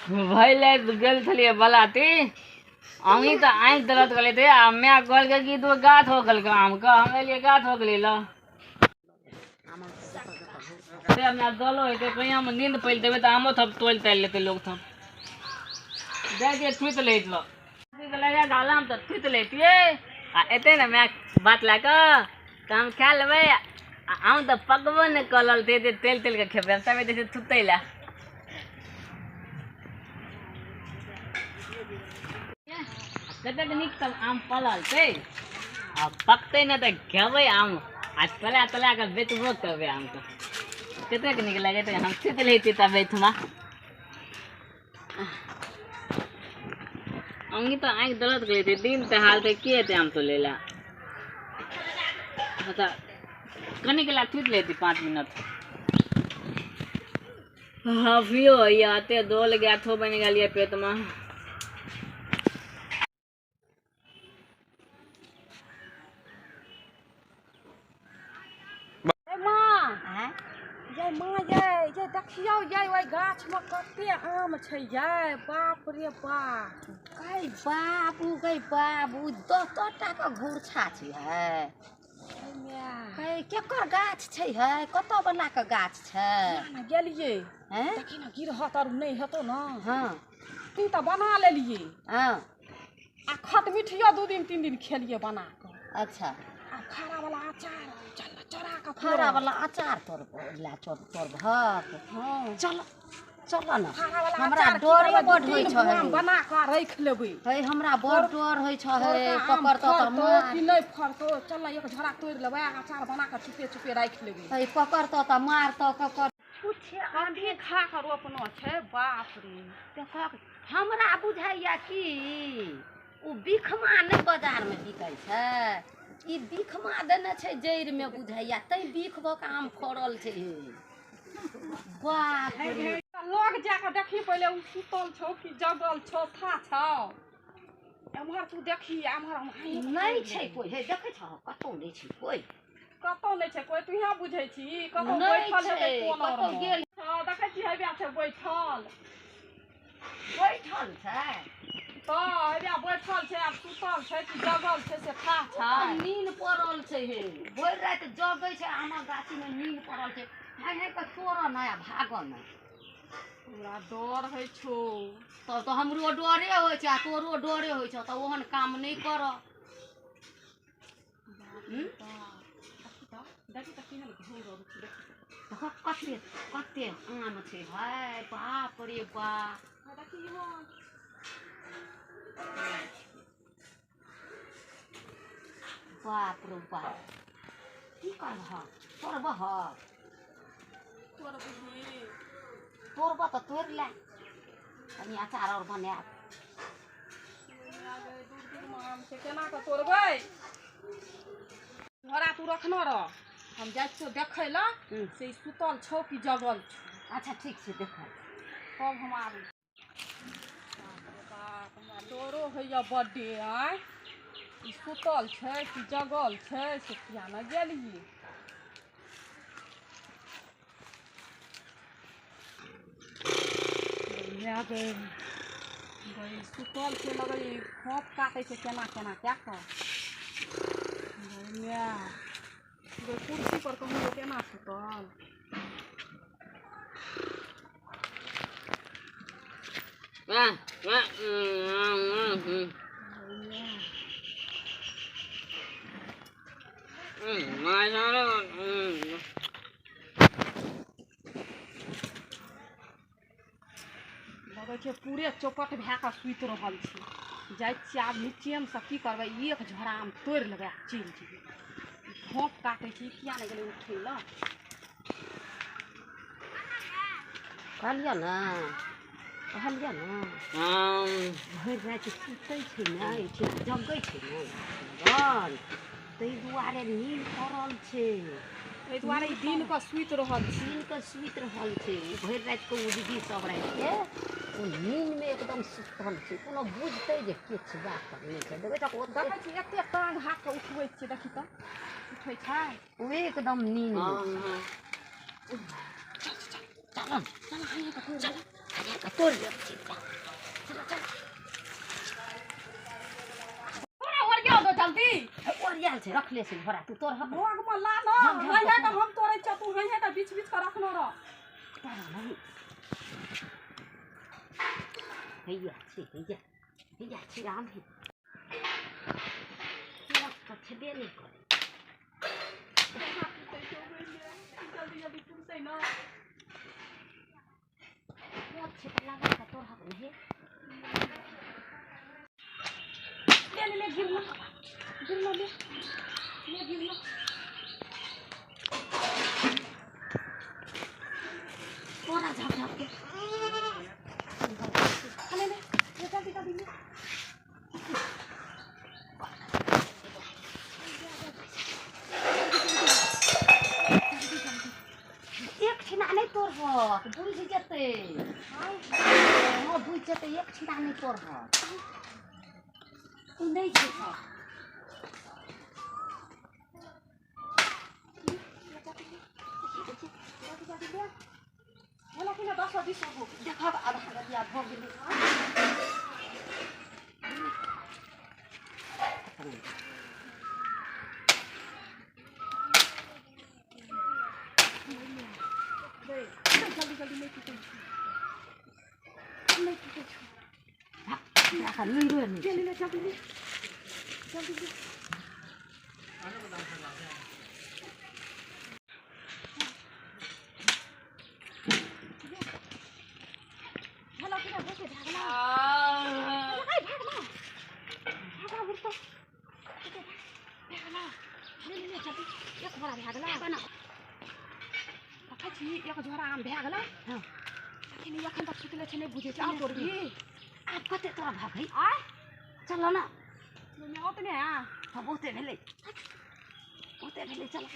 भैले गेल छलिए बलाती अमी तो आँख दर्द कर थे मैं कहल के कि तू गाथ हो गल आम का हम लिए गाथ हो गली लो से हमरा दलो है कहीं हम नींद पहले देवे तो आमो थप तोल तैल लेते लोग थप दे दिए छुत ले लो लगा गाला हम तो छुत लेती आ एते ना मैं बात ला का काम खा लेबे हम तो पकबो न कलल दे दे तेल तेल के खेबे तबे जैसे थुतैला कतक निक तब आम पलल ते आ पकते न त खेबे आम आज तला तला के बेचबो करबे आम को कतक निक लगे त हम छुत लेती तबे थमा अंगी तो आँख दर्द कर थे दिन ते हाल थे किए थे हम तो लेला अच्छा कने के ला छुट लेती 5 मिनट हफियो आते दोल गया थो बन गया पेट में जय देखियो जय ओइ गाछ में कते आम छै जय बाप रे बाप गई बाबू 10 टा के घुरछा छै है कई केकर गाछ छै है कत बला के गाछ छै ना गेलिए हैं देखि ना गिरहत और नहीं हेतो ना हां तू त बना लेलिए हां आ खट मिठिया 2 दिन 3 दिन खेलिए बना के अच्छा आ खारा वाला अचार चल चोरा के खारा वाला अचार तोर ला तोर भक हां चल चल ना खारा वाला हमरा अचार डरे बड होई छ हम बना के रख लेबै है हमरा बड डर होई छ है पकड़ तो मार कि नहीं फरतो चल एक झोरा तोड़ लेबै अचार बना के चुपे चुपे रख लेबै है पकड़ तो मार तो ककर पूछे आंधी खा के रोपनो छै बाप रे देखक हमरा बुझाइया कि उ बिखमा नै बाजार में बिकै छै ई बिखमा देने छै जैर में बुझाइया तै बिखबो के आम फड़ल छै बाप रे लोग जाके देखी पहले उ सुतल छौ कि जगल छौ था छौ एमहर तू देखी एमहर नै छै कोई हे देखै छ कतौ नै छै कोई कतौ नै छै कोई तू यहाँ बुझै छी कतौ नै बैठल छै, हेतै कोन कतौ गेल हां देखै छी हेबे छै बैठल छै तो हेबे बैठल छै आ सुतल छै कि जगल छै से था छै नींद पड़ल छै हे भरि रात जगै छै आमा गाछी में नींद पड़ल छै हाय हाय के तोर नया भागन हमरा डर होइ छौ तब तो हमरो डरे होइ छै आ तोरो डरे होइ छ त ओहन काम नै कर देखी त केहन घोर रहै छै कते कते आम छै भाई बाप रे बाप देखी हो बाप रे बाप की करबह तोड़बह तोर बुझी तोड़बह तो तोड़ ले कनी अचार और बना आम से केना के तोड़बै झोरा तू रखनो रह हम जाइ छियौ देखै ला से सुतल छौ कि जगल छौ अच्छा ठीक छै देख तब हम आबू बाप हमरा डरो होइया बड्डे आय ई सुतल छै कि जगल छै से किया न गेलिए गई सुतल छै लगै खोप काटै छै केना केना कए कऽ कुर्सी पर कहूँ केना सुतल लगै छै पूरे चौपट भए कऽ सुति रहल छै जाइ छियै आब नीचेमे से की करबै एक झोरा आम तोड़ि लेबै आ चलि जेबै घोप काटै छै किया नहि गेलै उठै लए कहलियै ने भरि राति सुतै छै ने जगै छै ने ताहि दुआरे नींद पड़ल छै एहि दुआरे दिन कऽ सुति रहल छी भरि रातिके ओ दीदी सब रातिके ओ नींदमे एकदम सुतल छै कोनो बुझतै जे के छै बात करने छै देखै छौ देखै छी एतेक टाँग हाथ कऽ उठबै छियै देखी तऽ उठै छै ओ एकदम नींद चल तोड़ ले छै रखले छै घोड़ा तू तोड़ हक भोग में ला न झम झम हैया करतौ। का हम तोड़ै छ तू हैया का बीच बीच का रखनो रह हैया छै आम है तो छेबे नहीं करे जल्दी जल्दी टूटै न बहुत छै त लगा के तोड़ हक नहीं ले गिरना ले गिरना तोड़ा झप झप के ले जल्दी जल्दी ले एक छिना नहीं तोड़ हक बुझ जेते हां बुझ जेते एक छिना नहीं तोड़ हक तू नहीं छै होला किन 10 20 हो देखा आधा गलिया भोग गेलै जल्दी जल्दी ले टूटै देखा नहीं रोए नहीं ले जल्दी ले होला किन बसे भागला भागला बुर्तो भागला ले जल्दी एक घोड़ा भागला बना देखै छी एक झोरा आम भागला हां लेकिन एखन तक सुतले छै नहीं बुझे छै आम तोड़बी आप कते तोरा भागै आय चलो ना मैं ओतने आ हाँ बहुते भेलै चलो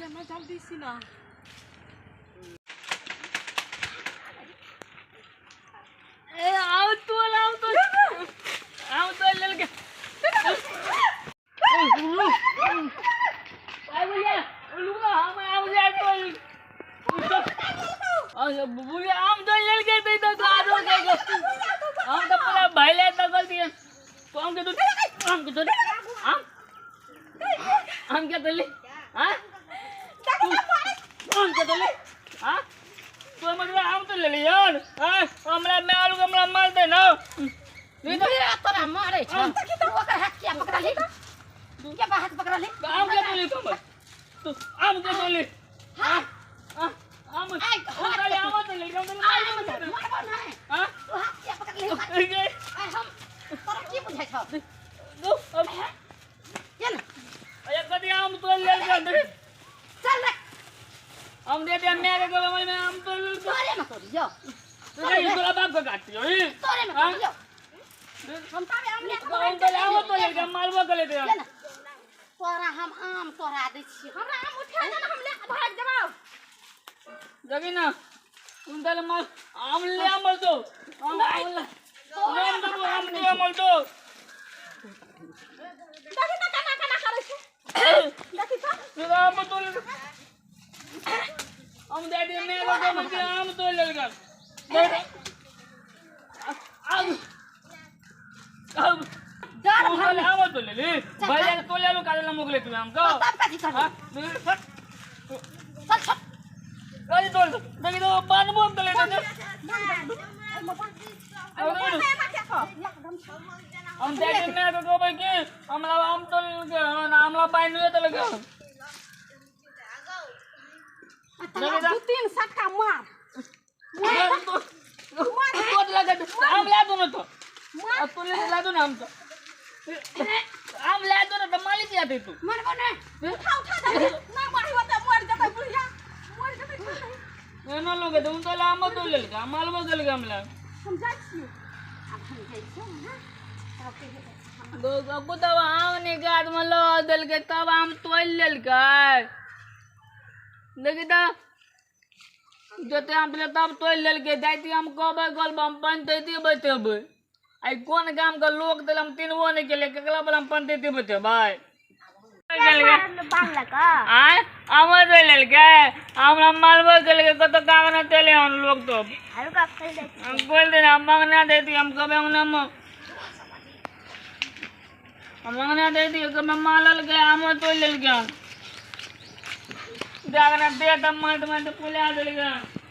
ये मैं जल्दी सी ना ए आओ तो ले के आई भैया लूंगा हम आम ले तो बुढ़िया आम तो ले के दे तो आदो के हम तो पूरा भाई ले तो कर दिया तो आम के तो आम क्या तो ले हां आम क्या तो ले हां तो मतलब आम तो ले ले यार हां हमरा मैं आलू हमरा मार दे ना नहीं तो तोरा मारे छ ओकर हाथ किया पकड़ा ली के बा हाथ पकड़ा ली आम क्या तो ले तुम तो आम क्या तो ले हां आम खाली आम तो ले हम तो मारबो नहीं हां तू हाथ किया पकड़ ली हम तोरा की बुझाइ छ दो अब ये ना अरे कदी आम तो ले के दे चल रे हम दे दे मैं के में आम तो ले तोरे में तोड़ जो तो ये तोरा बाप का काटी हो तोरे में तोड़ जो हम तारे आम ले हम तो आम तो ले के मारबो कर लेते ले ना तोरा हम आम तोड़ा दै छी हमरा आम उठा दे हम ले भाग जबाओ जगी ना उनदल मार आम ले आम तो आम ले आम तो देखि ना कना करे छै देखि त तो आम तो ले हम दे दे मैं को मैं आम तो ले लगा आम अब डर हम भर आम तो ले ले भैया तो ले लो काला मोगले तू हमको तब का कर हां चल चल कई तो देखि तो बानबो तो ले दे हम दे दे मैं को भाई के हमला आम तो हमला पाइन हुए तो लगे दू तीन सट्टा मार तो लगा आम ला दो ना तो अब तो ले ला दो ना हम तो आम ला दो ना तो मालिक आते तू मारबो नहीं उठा दे ना मारी होता मर जतै बुढ़िया मर जतै ये ना लोगे तुम तो आम तो ले लगा मालबो कर लगा हमला हम जाइ छी अब हम जाइ छी ना गो तब आम ने गाद में लो दल के तब आम तोड़ लेल के देखी तो जते आम ले तब तोड़ लेल के जाती हम कहबे गल हम पानी देती बतेबे आई कौन काम का लोग दिल हम तीनवो नहीं के लिए केकला पर हम पंचायती बचे भाई आय आमर दे लेल के हमरा मालवा के लिए कत कागज न तेले हम लोग तो हम बोल दे हम मांगना देती हम कबे हम मांगना देती कबे मालल के आमर तो लेल के जागना दे तब मत पुलिया दिल के